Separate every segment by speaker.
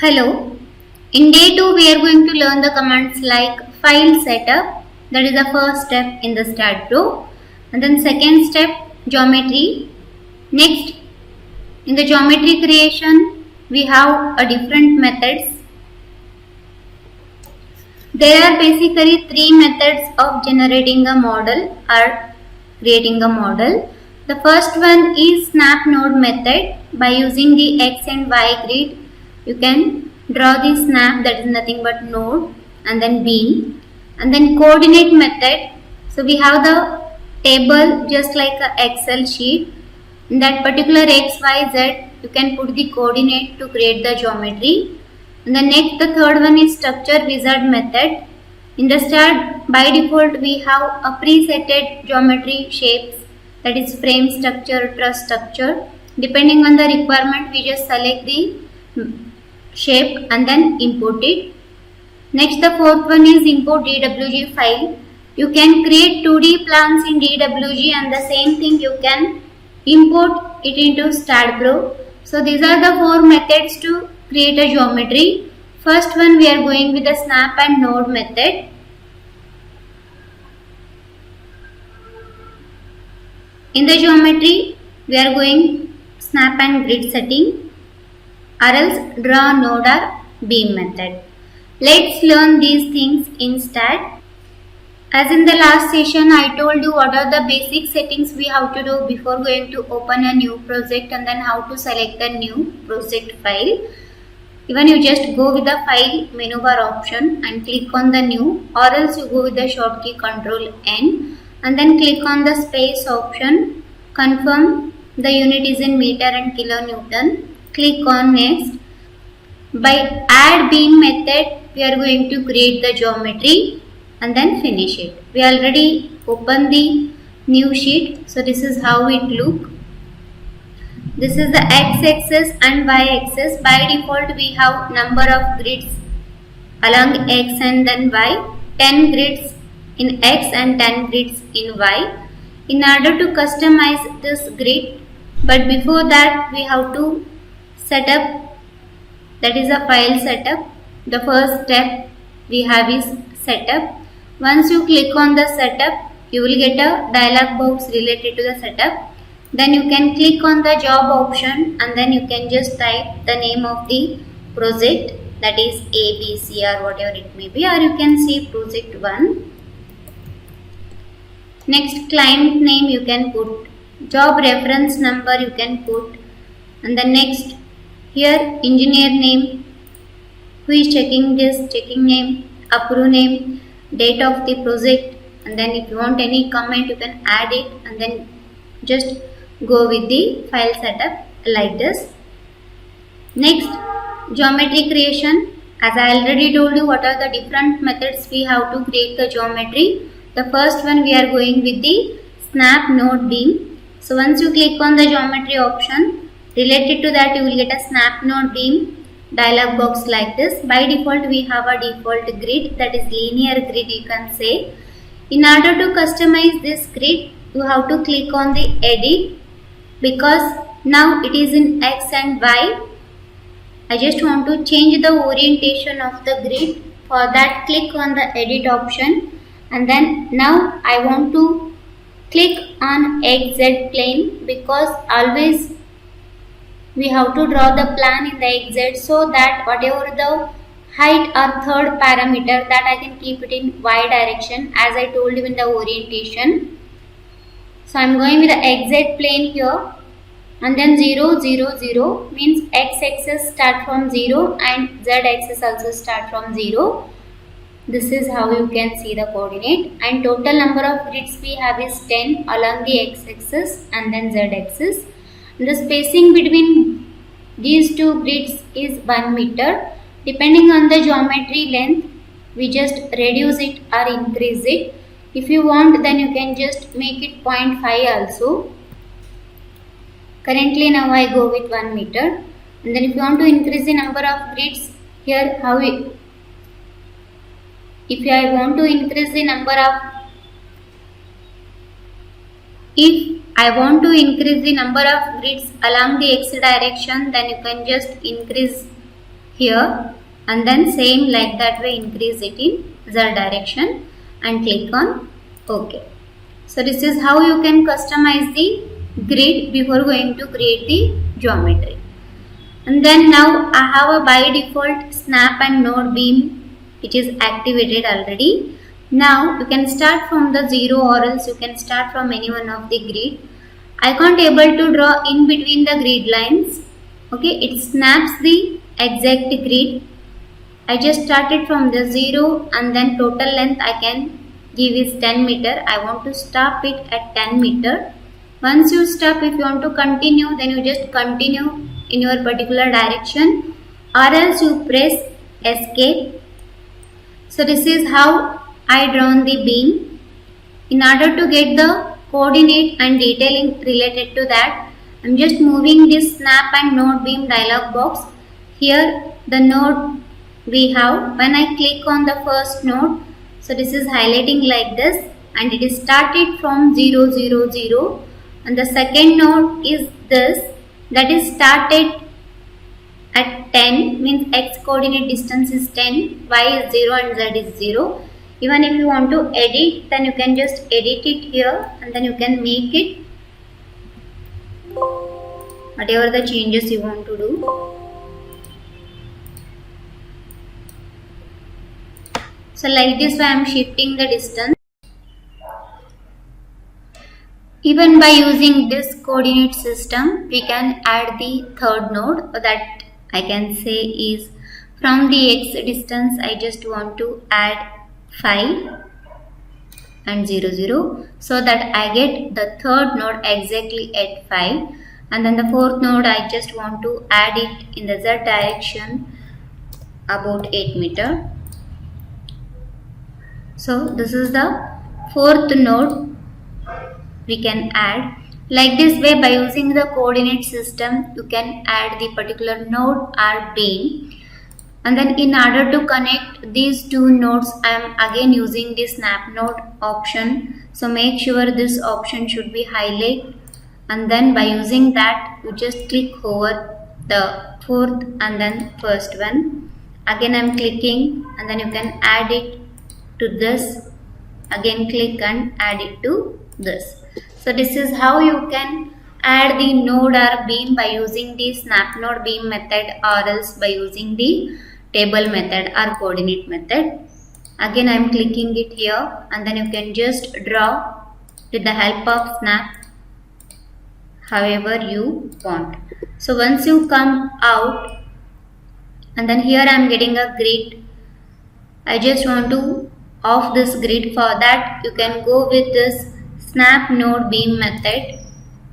Speaker 1: Hello. In day 2 we are going to learn the commands like file setup, that is the first step in the start flow, and then second step geometry. Next, in the geometry creation we have a different methods. There are basically three methods of generating a model or creating a model. The first one is snap node method. By using the x and y grid, you can draw the snap, that is nothing but node, and then beam, and then coordinate method. So we have the table just like a Excel sheet. In that particular x, y, z, you can put the coordinate to create the geometry. And the third one is structure wizard method. In the start, by default we have a presetted geometry shapes, that is frame structure, truss structure. Depending on the requirement, we just select the shape and then import it. Next, the fourth one is import DWG file. You can create 2D plans in DWG and the same thing you can import it into StatPro. So these are the four methods to create a geometry. First one, we are going with the snap and node method. In the geometry, we are going snap and grid setting, or else draw node or beam method. Let's learn these things in Stat. As in the last session, I told you what are the basic settings we have to do before going to open a new project, and then how to select the new project file. Even you just go with the file menu bar option and click on the new, or else you go with the shortcut Control N and then click on the space option, confirm the unit is in meter and kilonewton, click on next. By add beam method, we are going to create the geometry and then finish it. We already opened the new sheet, so this is how it look. This is the x-axis and y-axis. By default we have number of grids along x and then y, 10 grids in x and 10 grids in y. In order to customize this grid, but before that we have to set up, that is a file setup. The first step we have is setup. Once you click on the setup, you will get a dialog box related to the setup. Then you can click on the job option and then you can just type the name of the project, that is A, B, C or whatever it may be, or you can see project 1. Next, client name you can put, job reference number you can put, and the next here engineer name, who is checking this, checking name, approve name, date of the project, and then if you want any comment you can add it and then just go with the file setup like this. Next, geometry creation. As I already told you what are the different methods we have to create the geometry. The first one we are going with the snap node beam. So once you click on the geometry option, related to that you will get a snap node beam dialog box like this. By default we have a default grid, that is linear grid you can say. In order to customize this grid, you have to click on the edit, because now it is in x and y. I just want to change the orientation of the grid. For that, click on the edit option and then now I want to click on XZ plane, because always we have to draw the plan in the XZ, so that whatever the height or third parameter, that I can keep it in Y direction as I told you in the orientation. So I am going with the XZ plane here, and then 0, 0, 0 means x-axis start from 0 and z-axis also start from 0. This is how you can see the coordinate, and total number of grids we have is 10 along the x-axis and then z-axis. The spacing between these two grids is 1 meter. Depending on the geometry length, we just reduce it or increase it. If you want, then you can just make it 0.5 also. Currently now I go with 1 meter. And then if you want to increase the number of grids, here how if I want to increase the number of, if I want to increase the number of grids along the x direction, then you can just increase here, and then same like that way increase it in Z direction and click on OK. So this is how you can customize the grid before going to create the geometry. And then now I have a by default snap and node beam which is activated already. Now you can start from the 0 or else you can start from any one of the grid. I can't able to draw in between the grid lines. Okay, it snaps the exact grid. I just started from the 0 and then total length I can give is 10 meter. I want to stop it at 10 meter. Once you stop, if you want to continue, then you just continue in your particular direction, or else you press escape. So this is how I drawn the beam. In order to get the coordinate and detailing related to that, I am just moving this snap and node beam dialog box. Here the node we have, when I click on the first node, so this is highlighting like this and it is started from 0 0 0, and the second node is this, that is started at 10, means x coordinate distance is 10, y is 0 and z is 0. Even if you want to edit, then you can just edit it here and then you can make it whatever the changes you want to do. So like this way I am shifting the distance. Even by using this coordinate system, we can add the third node, that I can say is from the x distance I just want to add 5 and 0 0, so that I get the third node exactly at 5, and then the fourth node I just want to add it in the z direction about 8 meter. So this is the fourth node we can add. Like this way, by using the coordinate system, you can add the particular node or beam. And then in order to connect these two nodes, I am again using the snap node option. So make sure this option should be highlighted, and then by using that you just click over the fourth and then first one. Again I am clicking and then you can add it to this. Again click and add it to this. So this is how you can add the node or beam by using the snap node beam method, or else by using the table method or coordinate method. Again I am clicking it here and then you can just draw with the help of snap however you want. So once you come out, and then here I am getting a grid. I just want to off this grid. For that you can go with this snap node beam method,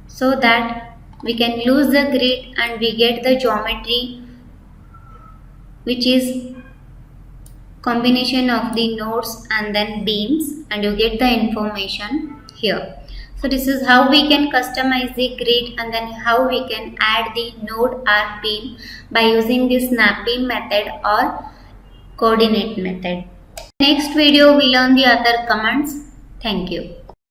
Speaker 1: so that we can lose the grid and we get the geometry which is combination of the nodes and then beams, and you get the information here. So this is how we can customize the grid, and then how we can add the node or beam by using the snap beam method or coordinate method. Next video we learn the other commands. Thank you.